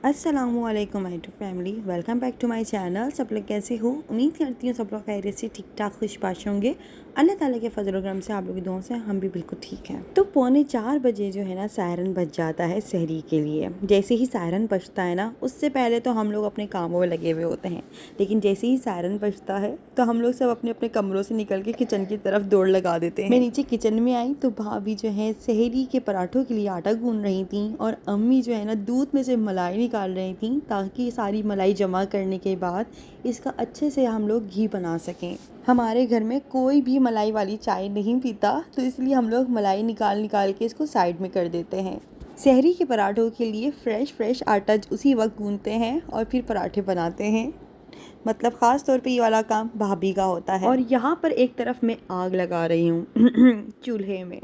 अस्सलामुअलैकुम my to family, welcome back to my channel. सब लोग कैसे हो? उम्मीद करती हूँ सब लोग खैरियत से ठीक ठाक खुशबाश होंगे। अल्लाह ताला के फजल करम से आप लोगों की दुआओं से हम भी बिल्कुल ठीक हैं। तो 3:45 जो है ना सायरन बज जाता है सहरी के लिए। जैसे ही सायरन बजता है ना, उससे पहले तो हम लोग अपने कामों में लगे हुए होते हैं, लेकिन जैसे ही सायरन बजता है तो हम लोग सब अपने अपने कमरों से निकल के किचन की तरफ दौड़ लगा देते हैं। मैं नीचे किचन में आई तो भाभी जो है सहरी के पराठों के लिए आटा गूंद रही थी और अम्मी जो है ना दूध में से मलाई निकाल रही थी, ताकि सारी मलाई जमा करने के बाद इसका अच्छे से हम लोग घी बना सकें। हमारे घर में कोई भी मलाई वाली चाय नहीं पीता, तो इसलिए हम लोग मलाई निकाल निकाल के इसको साइड में कर देते हैं। सहरी के पराठों के लिए फ्रेश आटा उसी वक्त गूंदते हैं और फिर पराठे बनाते हैं। मतलब ख़ास तौर पे ये वाला काम भाभी का होता है। और यहाँ पर एक तरफ मैं आग लगा रही हूँ चूल्हे में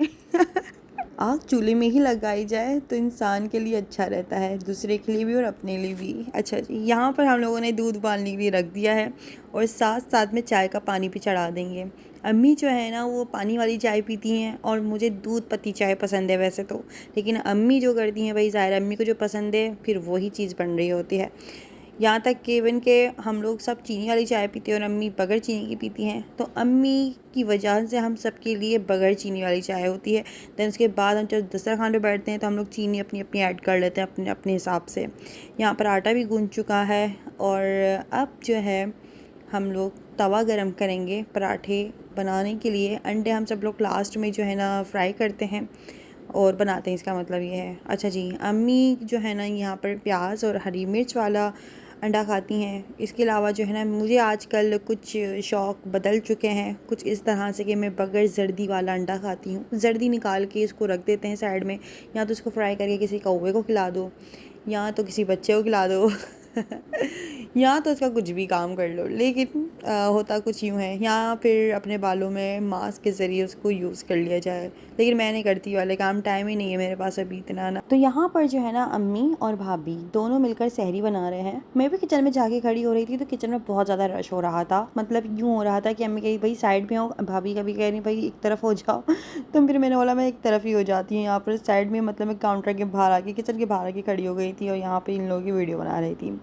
आग चूल्हे में ही लगाई जाए तो इंसान के लिए अच्छा रहता है, दूसरे के लिए भी और अपने लिए भी। अच्छा जी, यहाँ पर हम लोगों ने दूध उबालने के लिए रख दिया है और साथ साथ में चाय का पानी भी चढ़ा देंगे। अम्मी जो है ना वो पानी वाली चाय पीती हैं और मुझे दूध पत्ती चाय पसंद है वैसे तो, लेकिन अम्मी जो करती हैं भाई ज़ाहिर अम्मी को जो पसंद है फिर वही चीज़ बन रही होती है। यहाँ तक कि इवन के हम लोग सब चीनी वाली चाय पीते हैं और अम्मी बगैर चीनी की पीती हैं, तो अम्मी की वजह से हम सब के लिए बगैर चीनी वाली चाय होती है। दैन उसके बाद हम जब दस्तरखान पे बैठते हैं तो हम लोग चीनी अपनी अपनी ऐड कर लेते हैं अपने अपने हिसाब से। यहाँ पर आटा भी गूंद चुका है और अब जो है हम लोग तवा गरम करेंगे पराठे बनाने के लिए। अंडे हम सब लोग लास्ट में जो है ना फ्राई करते हैं और बनाते हैं, इसका मतलब ये है। अच्छा जी, अम्मी जो है ना यहाँ पर प्याज और हरी मिर्च वाला अंडा खाती हैं। इसके अलावा जो है ना मुझे आजकल कुछ शौक़ बदल चुके हैं, कुछ इस तरह से कि मैं बगैर जर्दी वाला अंडा खाती हूँ। जर्दी निकाल के इसको रख देते हैं साइड में, या तो इसको फ्राई करके किसी कौवे को खिला दो, या तो किसी बच्चे को खिला दो या तो इसका कुछ भी काम कर लो, लेकिन होता कुछ यूँ है। या फिर अपने बालों में मास्क के ज़रिए उसको यूज़ कर लिया जाए, लेकिन मैं नहीं करती वाले काम, टाइम ही नहीं है मेरे पास अभी इतना ना। तो यहाँ पर जो है ना अम्मी और भाभी दोनों मिलकर सहरी बना रहे हैं। मैं भी किचन में जाके खड़ी हो रही थी तो किचन में बहुत ज़्यादा रश हो रहा था। मतलब यूँ हो रहा था कि अम्मी कही भाई साइड में हो, भाभी कभी कह रही भाई एक तरफ हो जाओ तो फिर मैंने बोला मैं एक तरफ ही हो जाती हूँ। यहाँ पर साइड में मतलब मैं काउंटर के बाहर आके किचन के बाहर आके खड़ी हो गई थी और यहाँ पर इन लोगों की वीडियो बना रही थी।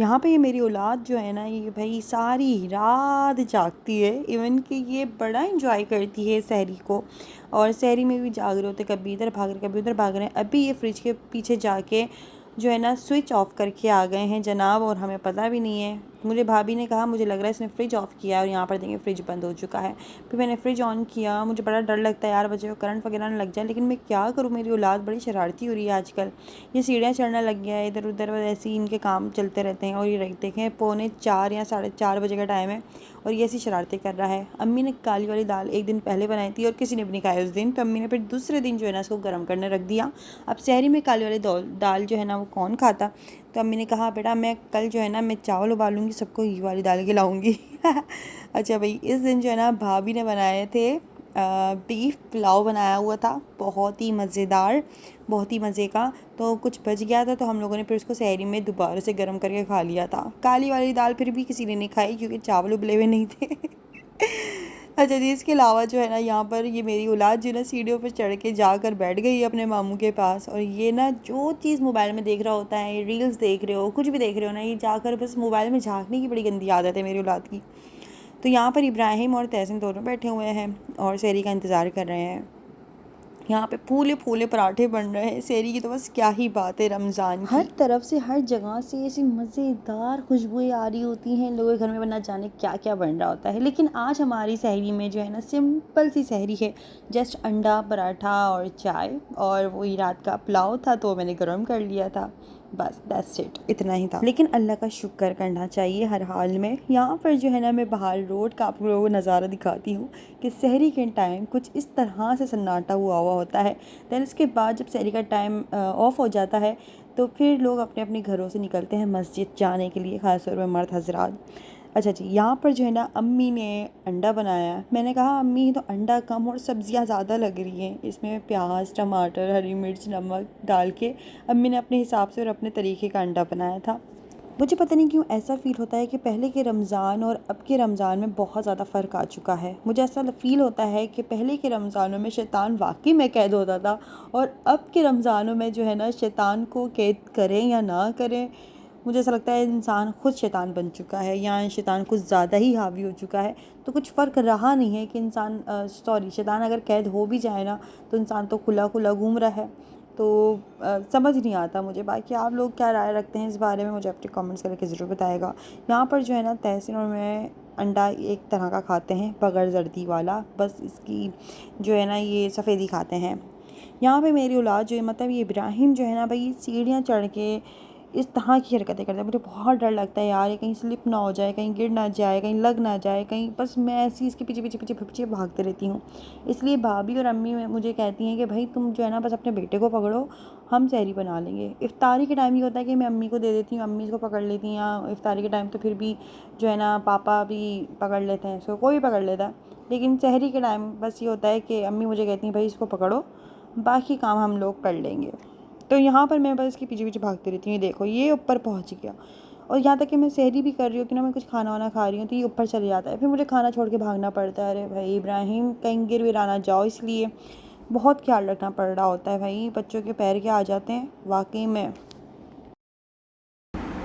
यहाँ पे ये मेरी औलाद जो है ना ये भाई सारी रात जागती है, इवन कि ये बड़ा इंजॉय करती है सहरी को। और सहरी में भी जाग रहे होते, कभी इधर भाग रहे कभी उधर भाग रहे हैं। अभी ये फ्रिज के पीछे जाके जो है ना स्विच ऑफ करके आ गए हैं जनाब, और हमें पता भी नहीं है। मुझे भाभी ने कहा मुझे लग रहा है इसने फ्रिज ऑफ़ किया है, और यहाँ पर देखें फ्रिज बंद हो चुका है। फिर मैंने फ्रिज ऑन किया, मुझे बड़ा डर लगता है यार बच्चे को करंट वगैरह ना लग जाए, लेकिन मैं क्या करूँ, मेरी औलाद बड़ी शरारती हो रही है आजकल। ये सीढ़ियाँ चढ़ना लग गया है, इधर उधर ऐसे ही इनके काम चलते रहते हैं। और ये देखें 3:45 या 4:30 बजे का टाइम है और ये ऐसी शरारतें कर रहा है। अम्मी ने काली वाली दाल एक दिन पहले बनाई थी और किसी ने भी नहीं खाया उस दिन, तो अम्मी ने फिर दूसरे दिन जो है ना इसको गर्म करने रख दिया। अब सहरी में काली वाली दाल जो है ना वो कौन खाता, तो अम्मी ने कहा बेटा मैं कल जो है ना मैं चावल उबालूंगी, सबको ये वाली दाल खिलाऊंगी अच्छा भाई, इस दिन जो है ना भाभी ने बनाए थे बीफ पुलाव बनाया हुआ था, बहुत ही मज़ेदार, बहुत ही मज़े का। तो कुछ बच गया था तो हम लोगों ने फिर उसको सहरी में दोबारा से गर्म करके खा लिया था। काली वाली दाल फिर भी किसी ने नहीं खाई क्योंकि चावल उबले हुए नहीं थे अच्छा जी, इसके अलावा जो है ना यहाँ पर ये मेरी औलाद जो है ना सीढ़ियों पर चढ़ के जाकर बैठ गई है अपने मामू के पास। और ये ना जो चीज़ मोबाइल में देख रहा होता है, रील्स देख रहे हो, कुछ भी देख रहे हो ना, ये जाकर बस मोबाइल में झांकने की बड़ी गंदी आदत है मेरी औलाद की। तो यहाँ पर इब्राहिम और तहसीन दोनों बैठे हुए हैं और सहरी का इंतज़ार कर रहे हैं। यहाँ पे फूले फूले पराठे बन रहे हैं, सहरी की तो बस क्या ही बात है रमज़ान की। हर तरफ से हर जगह से ऐसी मज़ेदार खुशबुएं आ रही होती हैं, लोगों के घर में बना जाने क्या क्या बन रहा होता है। लेकिन आज हमारी सहरी में जो है ना सिंपल सी सहरी है, जस्ट अंडा पराठा और चाय, और वही रात का पुलाव था तो मैंने गर्म कर लिया था, बस दैट्स इट, इतना ही था। लेकिन अल्लाह का शुक्र करना चाहिए हर हाल में। यहाँ पर जो है ना मैं बाहर रोड का आप लोगों को नज़ारा दिखाती हूँ कि सहरी के टाइम कुछ इस तरह से सन्नाटा हुआ होता है। दैन इसके बाद जब सहरी का टाइम ऑफ हो जाता है तो फिर लोग अपने अपने घरों से निकलते हैं मस्जिद जाने के लिए, ख़ास तौर पर मर्द हजरात। अच्छा जी, यहाँ पर जो है ना अम्मी ने अंडा बनाया। मैंने कहा अम्मी तो अंडा कम और सब्ज़ियाँ ज़्यादा लग रही हैं, इसमें प्याज टमाटर हरी मिर्च नमक डाल के अम्मी ने अपने हिसाब से और अपने तरीके का अंडा बनाया था। मुझे पता नहीं क्यों ऐसा फ़ील होता है कि पहले के रमज़ान और अब के रमज़ान में बहुत ज़्यादा फ़र्क आ चुका है। मुझे ऐसा फ़ील होता है कि पहले के रमज़ानों में शैतान वाक़ई में कैद होता था, और अब के रमज़ानों में जो है ना, शैतान को कैद करें या ना करें, मुझे ऐसा लगता है इंसान खुद शैतान बन चुका है या शैतान कुछ ज़्यादा ही हावी हो चुका है। तो कुछ फ़र्क रहा नहीं है कि इंसान शैतान अगर कैद हो भी जाए ना, तो इंसान तो खुला खुला घूम रहा है। तो समझ नहीं आता मुझे। बाकी आप लोग क्या राय रखते हैं इस बारे में, मुझे अपने कमेंट्स करके ज़रूर बताएगा। यहाँ पर जो है ना, तहसीन और मैं अंडा एक तरह का खाते हैं, बगैर जर्दी वाला, बस इसकी जो है ना ये सफ़ेदी खाते हैं। यहाँ पे मेरी औलाद जो है, मतलब ये इब्राहिम जो है ना भाई, सीढ़ियाँ चढ़ के इस तरह की हरकतें करता है। मुझे बहुत डर लगता है यार, ये कहीं स्लिप ना हो जाए, कहीं गिर ना जाए, कहीं लग ना जाए कहीं, बस मैं ऐसी इसके पीछे पीछे पीछे पीछे भागते रहती हूँ। इसलिए भाभी और अम्मी मुझे कहती हैं कि भाई तुम जो है ना बस अपने बेटे को पकड़ो, हम सहरी बना लेंगे। इफ्तारी के टाइम ये होता है कि मैं अम्मी को दे देती हूँ, अम्मी इसको पकड़ लेती हैं, या इफ्तारी के टाइम तो फिर भी जो है ना पापा भी पकड़ लेते हैं, इसको कोई भी पकड़ लेता है। लेकिन सहरी के टाइम बस ये होता है कि अम्मी मुझे कहती हैं भाई इसको पकड़ो, बाकी काम हम लोग कर लेंगे। तो यहाँ पर मैं बस इसके पीछे पीछे भागती रहती हूँ। देखो ये ऊपर पहुँच गया, और यहाँ तक कि मैं सहरी भी कर रही होती हूँ ना, मैं कुछ खाना वाना खा रही हूँ, तो ये ऊपर चले जाता है, फिर मुझे खाना छोड़ के भागना पड़ता है। अरे भाई इब्राहिम कहीं गिर विरा ना जाओ, इसलिए बहुत ख्याल रखना पड़ रहा होता है भाई। बच्चों के पैर क्या आ जाते हैं वाकई में।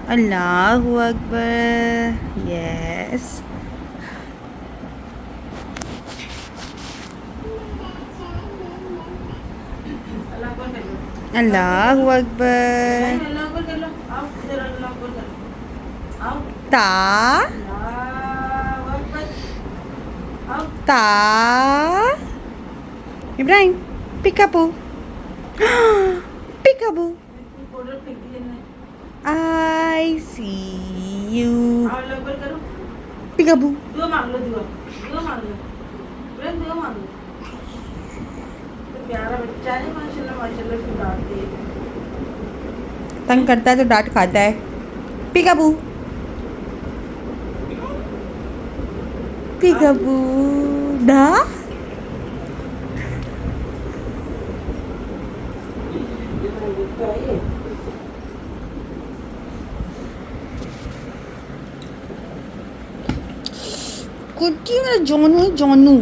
अल्लाहु अकबर, यस, अल्लाहु अकबर, ता ता इब्राहिम, पिकाबू, पिकाबू, आई सी यू, पिकाबू, प्यारा बच्चा है माशाल्लाह माशाल्लाह, फिर डांटते हैं, तंग करता है तो डांट खाता है। पिकाबू, पिकाबू, डा कुछ जानू जानू।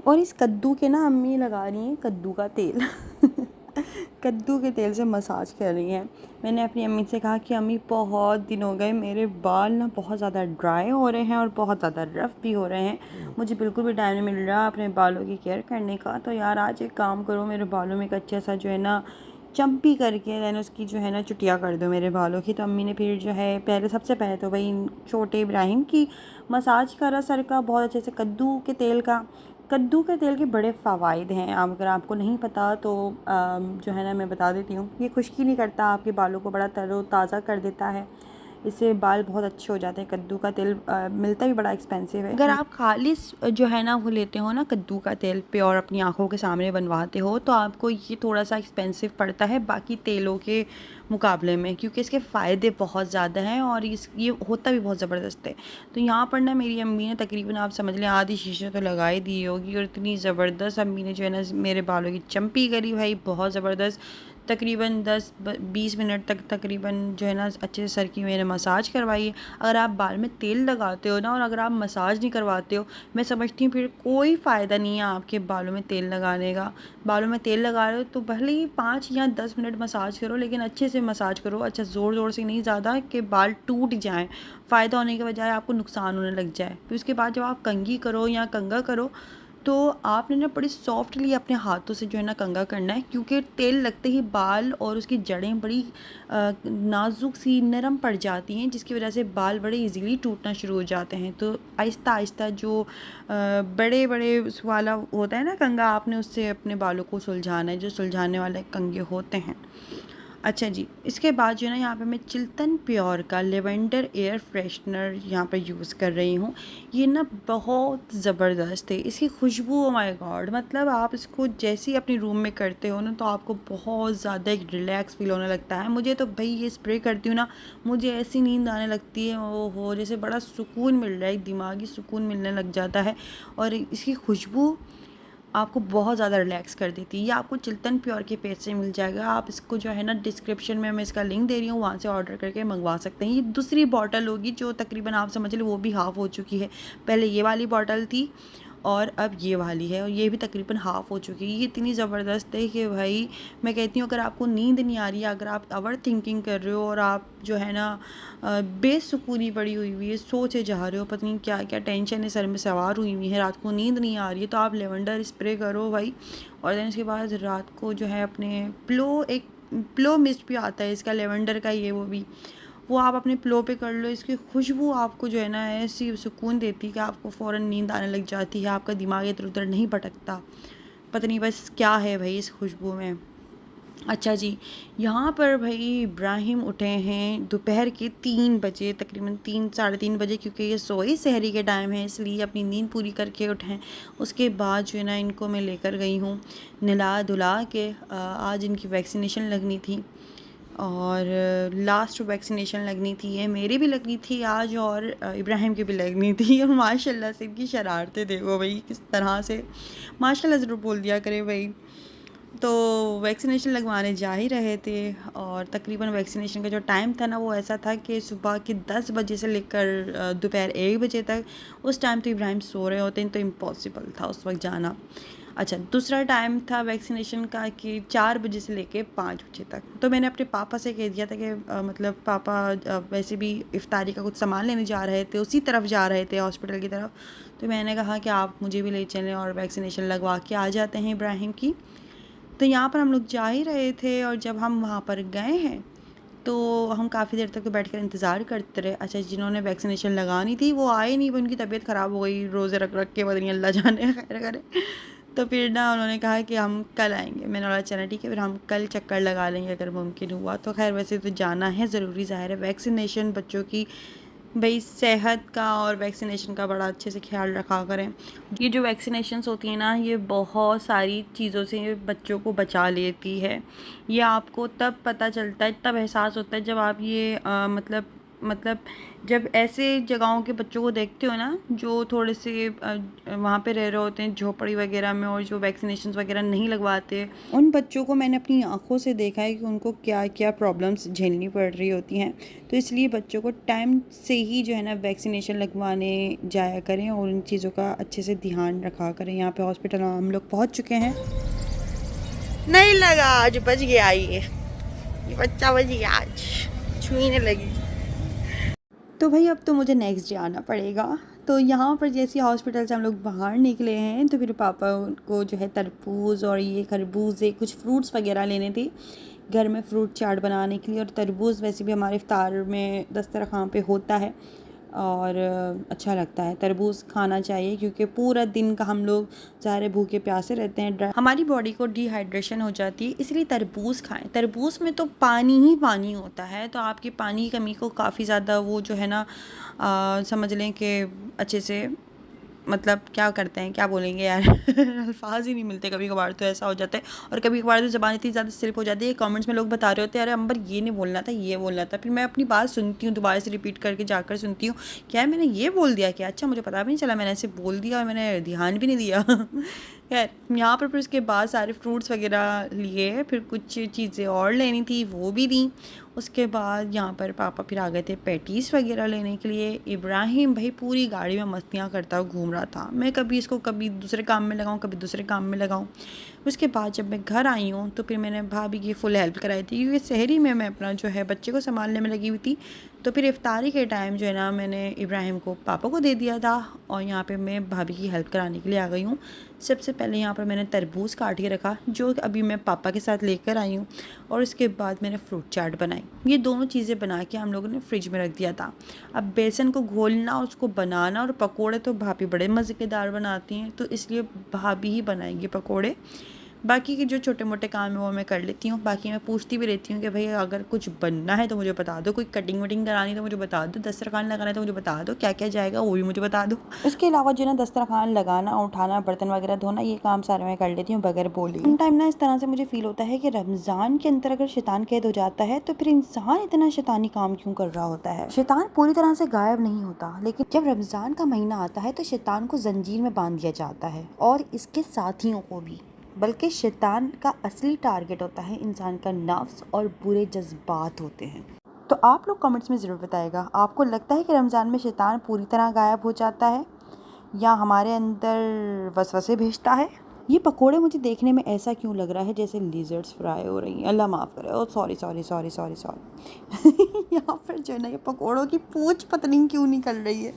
और इस कद्दू के ना अम्मी लगा रही हैं कद्दू का तेल कद्दू के तेल से मसाज कर रही हैं। मैंने अपनी अम्मी से कहा कि अम्मी बहुत दिन हो गए, मेरे बाल ना बहुत ज़्यादा ड्राई हो रहे हैं और बहुत ज़्यादा रफ़ भी हो रहे हैं, मुझे बिल्कुल भी टाइम नहीं मिल रहा अपने बालों की केयर करने का। तो यार आज एक काम करो, मेरे बालों में एक अच्छा सा जो है ना चम्पी करके देन उसकी जो है ना चुटिया कर दो मेरे बालों की। तो अम्मी ने फिर जो है पहले सबसे पहले तो भाई छोटे इब्राहिम की मसाज करा सर का बहुत अच्छे से कद्दू के तेल का। कद्दू के तेल के बड़े फ़वाइद हैं, अगर आपको नहीं पता तो जो है ना मैं बता देती हूँ। ये खुश्की नहीं करता, आपके बालों को बड़ा तरोताज़ा कर देता है, इससे बाल बहुत अच्छे हो जाते हैं। कद्दू का तेल मिलता भी बड़ा एक्सपेंसिव है। अगर आप खालिस जो है ना वो लेते हो ना कद्दू का तेल प्योर अपनी आँखों के सामने बनवाते हो, तो आपको ये थोड़ा सा एक्सपेंसिव पड़ता है बाकी तेलों के मुकाबले में, क्योंकि इसके फ़ायदे बहुत ज़्यादा हैं और ये होता भी बहुत ज़बरदस्त है। तो यहाँ पर ना मेरी अम्मी ने तकरीबन आप समझ लें आधी शीशे तो लगा ही दी होगी, और इतनी ज़बरदस्त अम्मी ने जो है ना मेरे बालों की चम्पी करी भाई, बहुत ज़बरदस्त। तकरीबन 10-20 मिनट तक तकरीबन जो है ना अच्छे से सर की मैंने मसाज करवाई है। अगर आप बाल में तेल लगाते हो ना और अगर आप मसाज नहीं करवाते हो, मैं समझती हूँ फिर कोई फ़ायदा नहीं है आपके बालों में तेल लगाने का। बालों में तेल लगा रहे हो तो भले ही 5 या 10 मिनट मसाज करो, लेकिन अच्छे से मसाज करो, अच्छा ज़ोर ज़ोर से नहीं, ज़्यादा कि बाल टूट जाएँ, फ़ायदा होने के बजाय आपको नुकसान होने लग जाए। फिर उसके बाद जब आप कंघी करो या कंघा करो, तो आपने ना बड़ी सॉफ्टली अपने हाथों से जो है ना कंघा करना है, क्योंकि तेल लगते ही बाल और उसकी जड़ें बड़ी नाजुक सी नरम पड़ जाती हैं, जिसकी वजह से बाल बड़े इजीली टूटना शुरू हो जाते हैं। तो आहिस्ता आहिस्ता जो बड़े बड़े उस वाला होता है ना कंघा, आपने उससे अपने बालों को सुलझाना है, जो सुलझाने वाले कंघे होते हैं। अच्छा जी, इसके बाद जो है ना यहाँ पे मैं चिल्तन प्योर का लेवेंडर एयर फ्रेशनर यहाँ पर यूज़ कर रही हूँ। ये ना बहुत ज़बरदस्त है, इसकी खुशबू, ओ माय गॉड, मतलब आप इसको जैसे ही अपने रूम में करते हो ना तो आपको बहुत ज़्यादा एक रिलैक्स फील होने लगता है। मुझे तो भाई ये स्प्रे करती हूँ ना, मुझे ऐसी नींद आने लगती है, ओहो, जैसे बड़ा सुकून मिल रहा है, दिमागी सुकून मिलने लग जाता है। और इसकी खुशबू आपको बहुत ज़्यादा रिलैक्स कर देती है। ये आपको चिल्तन प्योर के पेज से मिल जाएगा। आप इसको जो है ना डिस्क्रिप्शन में मैं इसका लिंक दे रही हूँ, वहाँ से ऑर्डर करके मंगवा सकते हैं। ये दूसरी बॉटल होगी जो तकरीबन आप समझ लो वो भी हाफ़ हो चुकी है। पहले ये वाली बॉटल थी और अब ये वाली है, और ये भी तकरीबन हाफ़ हो चुकी है। ये इतनी ज़बरदस्त है कि भाई मैं कहती हूँ अगर आपको नींद नहीं आ रही है, अगर आप ओवर थिंकिंग कर रहे हो और आप जो है ना बेसुकूनी पड़ी हुई है, सोचे जा रहे हो, पता नहीं क्या क्या टेंशन है सर में सवार हुई हुई है, रात को नींद नहीं आ रही है, तो आप लेवेंडर स्प्रे करो भाई। और देन उसके बाद रात को जो है अपने प्लो मिस्ट भी आता है इसका, लेवेंडर का ये वो भी, वो आप अपने पिलो पे कर लो। इसकी खुशबू आपको जो है ना ऐसी सुकून देती है कि आपको फ़ौरन नींद आने लग जाती है, आपका दिमाग इधर उधर नहीं भटकता। पता नहीं बस क्या है भाई इस खुशबू में। अच्छा जी, यहाँ पर भाई इब्राहिम उठे हैं दोपहर के 3 बजे, तकरीबन 3 साढ़े 3 बजे, क्योंकि ये सोए सहरी के टाइम है इसलिए अपनी नींद पूरी करके उठे हैं। उसके बाद जो है ना इनको मैं लेकर गई हूँ नहला धुला के। आज इनकी वैक्सीनेशन लगनी थी और लास्ट वैक्सीनेशन लगनी थी, ये मेरी भी लगनी थी आज और इब्राहिम की भी लगनी थी। और माशाल्लाह से इनकी शरारतें देखो भाई किस तरह से, माशाल्लाह ज़रूर बोल दिया करे भाई। तो वैक्सीनेशन लगवाने जा ही रहे थे और तकरीबन वैक्सीनेशन का जो टाइम था ना वो ऐसा था कि सुबह के 10 बजे से लेकर दोपहर 1 बजे तक। उस टाइम तो इब्राहिम सो रहे होते हैं, तो इम्पॉसिबल था उस वक्त जाना। अच्छा, दूसरा टाइम था वैक्सीनेशन का कि 4 बजे से लेके 5 बजे तक। तो मैंने अपने पापा से कह दिया था कि मतलब पापा वैसे भी इफ्तारी का कुछ सामान लेने जा रहे थे, उसी तरफ जा रहे थे हॉस्पिटल की तरफ। तो मैंने कहा कि आप मुझे भी ले चलें और वैक्सीनेशन लगवा के आ जाते हैं इब्राहिम की। तो यहाँ पर हम लोग जा ही रहे थे और जब हम वहाँ पर गए हैं तो हम काफ़ी देर तक तो बैठ कर इंतज़ार करते रहे। अच्छा, जिन्होंने वैक्सीनेशन लगानी थी वो आए नहीं, उनकी तबीयत ख़राब हो गई, रोज़े रख रख के, पता नहीं अल्लाह जाने खैर करे। तो फिर ना उन्होंने कहा कि हम कल आएंगे। मैंने बोला चला ठीक है, फिर हम कल चक्कर लगा लेंगे अगर मुमकिन हुआ तो। खैर वैसे तो जाना है ज़रूरी, ज़ाहिर है वैक्सीनेशन बच्चों की भाई सेहत का और वैक्सीनेशन का बड़ा अच्छे से ख्याल रखा करें। ये जो वैक्सीनेशंस होती हैं ना ये बहुत सारी चीज़ों से बच्चों को बचा लेती है। ये आपको तब पता चलता है, तब एहसास होता है जब आप ये मतलब जब ऐसे जगहों के बच्चों को देखते हो ना जो थोड़े से वहाँ पे रह रहे होते हैं झोपड़ी वगैरह में और जो वैक्सीनेशंस वगैरह नहीं लगवाते, उन बच्चों को मैंने अपनी आंखों से देखा है कि उनको क्या क्या प्रॉब्लम्स झेलनी पड़ रही होती हैं। तो इसलिए बच्चों को टाइम से ही जो है ना वैक्सीनेशन लगवाने जाया करें और उन चीज़ों का अच्छे से ध्यान रखा करें। यहाँ पे हॉस्पिटल हम लोग पहुँच चुके हैं। नहीं लगा आज, बच गया ये बच्चा बच गया आज, छूने लगी। तो भाई अब तो मुझे नेक्स्ट डे आना पड़ेगा। तो यहाँ पर जैसे हॉस्पिटल से हम लोग बाहर निकले हैं तो फिर पापा को जो है तरबूज और ये खरबूजे कुछ फ्रूट्स वगैरह लेने थे घर में फ्रूट चाट बनाने के लिए। और तरबूज वैसे भी हमारे इफ्तार में दस्तरखान पे होता है और अच्छा लगता है, तरबूज खाना चाहिए क्योंकि पूरा दिन का हम लोग ज़ाहिर भूखे प्यासे रहते हैं, हमारी बॉडी को डिहाइड्रेशन हो जाती है, इसलिए तरबूज खाएं। तरबूज में तो पानी ही पानी होता है, तो आपकी पानी की कमी को काफ़ी ज़्यादा वो जो है ना समझ लें कि अच्छे से मतलब क्या करते हैं, क्या बोलेंगे यार अल्फाज ही नहीं मिलते। कभी कभार तो ऐसा हो जाता है और कभी कभार तो ज़बान इतनी ज़्यादा स्लिप हो जाती है। कमेंट्स में लोग बता रहे होते हैं अरे अंबर ये नहीं बोलना था, ये बोलना था। फिर मैं अपनी बात सुनती हूँ, दोबारा से रिपीट करके जाकर सुनती हूँ क्या मैंने ये बोल दिया क्या, अच्छा मुझे पता भी नहीं चला, मैंने ऐसे बोल दिया और मैंने ध्यान भी नहीं दिया खैर यहाँ पर फिर उसके बाद सारे फ्रूट्स वगैरह लिए, फिर कुछ चीज़ें और लेनी थी वो भी ली। उसके बाद यहाँ पर पापा फिर आ गए थे पैटीज़ वगैरह लेने के लिए। इब्राहिम भाई पूरी गाड़ी में मस्तियाँ करता हुआ घूम रहा था, मैं कभी इसको कभी दूसरे काम में लगाऊँ कभी दूसरे काम में लगाऊँ। उसके बाद जब मैं घर आई हूँ तो फिर मैंने भाभी की फुल हेल्प कराई थी क्योंकि शहरी में मैं अपना जो है बच्चे को संभालने में लगी हुई थी। तो फिर इफ्तारी के टाइम जो है ना मैंने इब्राहिम को पापा को दे दिया था और यहाँ पे मैं भाभी की हेल्प कराने के लिए आ गई हूँ। सबसे पहले यहाँ पर मैंने तरबूज काट के रखा जो अभी मैं पापा के साथ लेकर आई हूँ, और उसके बाद मैंने फ्रूट चाट बनाई। ये दोनों चीज़ें बना के हम लोगों ने फ्रिज में रख दिया था। अब बेसन को घोलना, उसको बनाना और पकोड़े तो भाभी बड़े मज़ेदार बनाती हैं, तो इसलिए भाभी ही बनाएंगी पकोड़े। बाकी के जो छोटे मोटे काम है वो मैं कर लेती हूँ। बाकी मैं पूछती भी रहती हूँ कि भाई अगर कुछ बनना है तो मुझे बता दो, कोई कटिंग वटिंग करानी तो मुझे बता दो, दस्तरखान लगाना है तो मुझे बता दो, क्या क्या जाएगा वो भी मुझे बता दो। उसके अलावा जो ना दस्तरखान लगाना, उठाना, बर्तन वगैरह धोना, ये काम सारे मैं कर लेती हूँ बगैर बोले। सम टाइम ना इस तरह से मुझे फील होता है कि रमज़ान के अंदर अगर शैतान कैद हो जाता है तो फिर इंसान इतना शैतानी काम क्यों कर रहा होता है। शैतान पूरी तरह से गायब नहीं होता, लेकिन जब रमज़ान का महीना आता है तो शैतान को जंजीर में बांध दिया जाता है और इसके साथियों को भी। बल्कि शैतान का असली टारगेट होता है इंसान का नफ्स और बुरे जज्बात होते हैं। तो आप लोग कमेंट्स में ज़रूर बताइएगा, आपको लगता है कि रमज़ान में शैतान पूरी तरह गायब हो जाता है या हमारे अंदर वसवसे भेजता है। ये पकोड़े मुझे देखने में ऐसा क्यों लग रहा है जैसे लिजर्ड्स फ्राई हो रही हैं, अल्लाह माफ़ करे। Oh sorry sorry sorry sorry sorry यहाँ पर जो है ना ये पकोड़ों की पूंछ पता नहीं क्यों निकल रही है।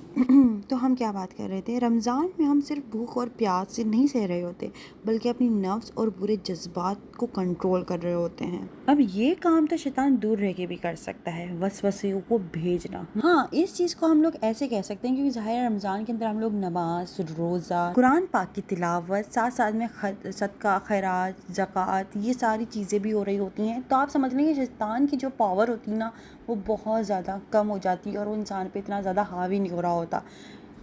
तो हम क्या बात कर रहे थे, रमज़ान में हम सिर्फ भूख और प्यास से नहीं सह रहे होते, बल्कि अपनी नफ्स और बुरे जज्बात को कंट्रोल कर रहे होते हैं। अब ये काम तो शैतान दूर रह के भी कर सकता है, वसवसियों को भेजना। हाँ, इस चीज़ को हम लोग ऐसे कह सकते हैं क्योंकि ज़ाहिर रमज़ान के अंदर हम लोग नमाज, रोज़ा, कुरान पाक की तिलावत, साथ साथ में सदका, खैरात, ज़कात, ये सारी चीज़ें भी हो रही होती हैं। तो आप समझ लेंगे शैतान की जो पावर होती है ना वो बहुत ज़्यादा कम हो जाती है और वो इंसान पे इतना ज़्यादा हावी नहीं हो रहा होता।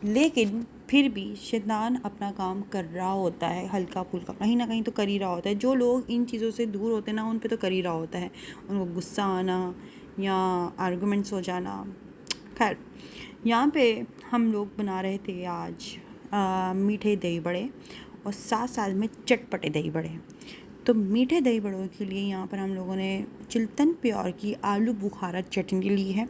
लेकिन फिर भी शैतान अपना काम कर रहा होता है, हल्का फुल्का कहीं ना कहीं तो कर ही रहा होता है। जो लोग इन चीज़ों से दूर होते हैं ना उन पे तो कर ही रहा होता है, उनको गुस्सा आना या आर्गुमेंट्स हो जाना। खैर, यहाँ पे हम लोग बना रहे थे आज मीठे दही बड़े और साथ साथ में चटपटे दही बड़े। तो मीठे दही बड़ों के लिए यहाँ पर हम लोगों ने चिल्तन प्योर की आलू बुखारा चटनी ली है,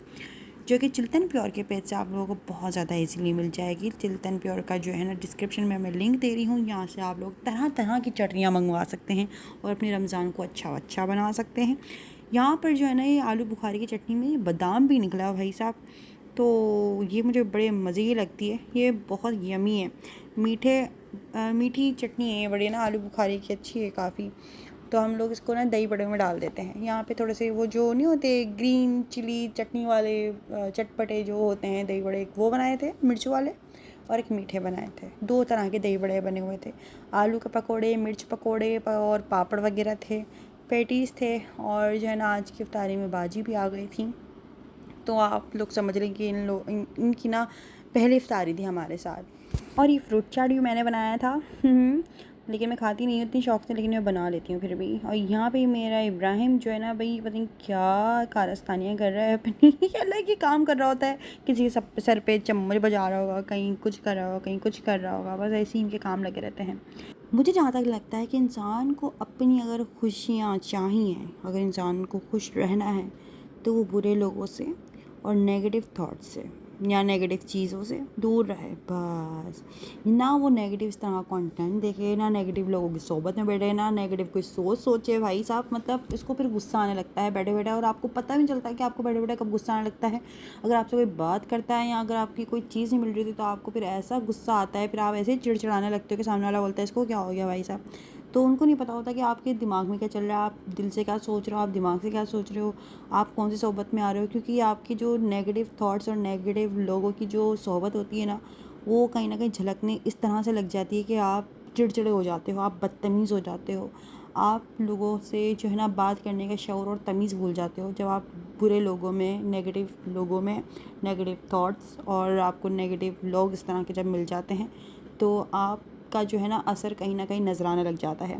जो कि चिल्तन प्योर के पेज से आप लोगों को बहुत ज़्यादा इजीली मिल जाएगी। चिल्तन प्योर का जो है ना डिस्क्रिप्शन में मैं लिंक दे रही हूँ, यहाँ से आप लोग तरह तरह की चटनियाँ मंगवा सकते हैं और अपने रमज़ान को अच्छा बना सकते हैं। यहाँ पर जो है ना ये आलू बुखारी की चटनी में बादाम भी निकला भाई साहब, तो ये मुझे बड़े मज़े की लगती है, ये बहुत यमी है। मीठी चटनी है ये बड़ी ना आलू बुखारी की, अच्छी है काफ़ी। तो हम लोग इसको ना दही बड़े में डाल देते हैं। यहाँ पे थोड़े से वो जो नहीं होते ग्रीन चिली चटनी वाले चटपटे जो होते हैं दही बड़े, वो बनाए थे मिर्च वाले और एक मीठे बनाए थे। 2 तरह के दही बड़े बने हुए थे, आलू के पकोड़े, मिर्च पकोड़े और पापड़ वगैरह थे, पेटीज़ थे और जो है ना आज की इफ्तारी में बाजी भी आ गई थी। तो आप लोग समझ लें कि इनकी ना पहली इफ्तारी थी हमारे साथ। और ये फ्रूट चाट भी मैंने बनाया था लेकिन मैं खाती नहीं उतनी शौक से, लेकिन मैं बना लेती हूँ फिर भी। और यहाँ पे मेरा इब्राहिम जो है ना भाई पता नहीं क्या कारस्तानियाँ कर रहा है अपनी अलग ही काम कर रहा होता है, किसी के सर पे चम्मच बजा रहा होगा, कहीं कुछ कर रहा होगा, कहीं कुछ कर रहा होगा, बस ऐसे ही इनके काम लगे रहते हैं। मुझे जहाँ तक लगता है कि इंसान को अपनी अगर खुशियाँ चाहिए, अगर इंसान को खुश रहना है तो वो बुरे लोगों से और नेगेटिव थॉट्स से या नेगेटिव चीज़ों से दूर रहे बस। ना वो नेगेटिव इस तरह का कंटेंट देखे, ना नेगेटिव लोगों की सोबत में बैठे, ना नेगेटिव कोई सोचे भाई साहब। मतलब इसको फिर गुस्सा आने लगता है बैठे बैठे, और आपको पता भी नहीं चलता है कि आपको बैठे बैठे कब गुस्सा आने लगता है। अगर आपसे कोई बात करता है या अगर आपकी कोई चीज़ नहीं मिल रही थी तो आपको फिर ऐसा गुस्सा आता है, फिर आप ऐसे ही चिड़चिड़ाने लगते हो कि सामने वाला बोलता है इसको क्या हो गया भाई साहब। तो उनको नहीं पता होता कि आपके दिमाग में क्या चल रहा है, आप दिल से क्या सोच रहे हो, आप दिमाग से क्या सोच रहे हो, आप कौन सी सोबत में आ रहे हो। क्योंकि आपकी जो नेगेटिव थॉट्स और नेगेटिव लोगों की जो सोबत होती है ना वो कहीं ना कहीं झलकने इस तरह से लग जाती है कि आप चिड़चिड़े हो जाते हो, आप बदतमीज़ हो जाते हो, आप लोगों से जो है ना बात करने का शौर और तमीज़ भूल जाते हो। जब आप बुरे लोगों में, नेगेटिव लोगों में नेगेटिव थॉट्स और आपको नेगेटिव लोग इस तरह के जब मिल जाते हैं तो आपका जो है ना असर कहीं ना कहीं नजराने लग जाता है।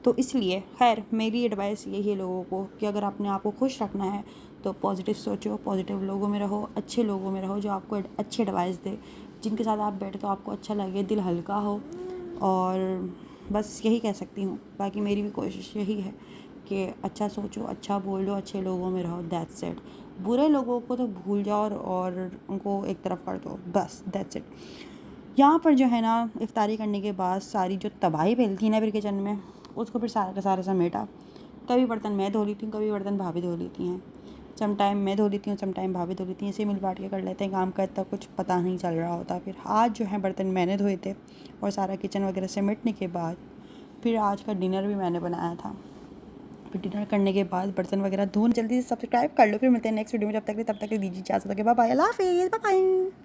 तो इसलिए खैर मेरी एडवाइस यही है लोगों को कि अगर अपने आप को खुश रखना है तो पॉजिटिव सोचो, पॉजिटिव लोगों में रहो, अच्छे लोगों में रहो जो आपको अच्छी एडवाइस दे, जिनके साथ आप बैठे तो आपको अच्छा लगे, दिल हल्का हो। और बस यही कह सकती हूँ, बाकी मेरी भी कोशिश यही है कि अच्छा सोचो, अच्छा बोलो, अच्छे लोगों में रहो, दैट्स इट। बुरे लोगों को तो भूल जाओ और उनको एक तरफ कर दो, बस दैट्स इट। यहाँ पर जो है ना इफ्तारी करने के बाद सारी जो तबाही फैलती है ना फिर किचन में, उसको फिर सारा का सारा समेटा। कभी बर्तन मैं धो लेती हूँ, कभी बर्तन भाभी धो लेती हैं, सम टाइम मैं धो लेती हूँ, सम टाइम भाभी धो लेती हैं, इसे मिल बांट के कर लेते हैं काम का, इतना कुछ पता नहीं चल रहा होता। फिर आज जो है बर्तन मैंने धोए थे और सारा किचन वगैरह समेटने के बाद फिर आज का डिनर भी मैंने बनाया था। फिर डिनर करने के बाद बर्तन वगैरह धो, जल्दी से सब्सक्राइब कर लो। फिर मिलते हैं नेक्स्ट वीडियो में, तब तक दीजिए इजाज़त, बाय बाय, अल्लाह हाफिज़, बाय बाय।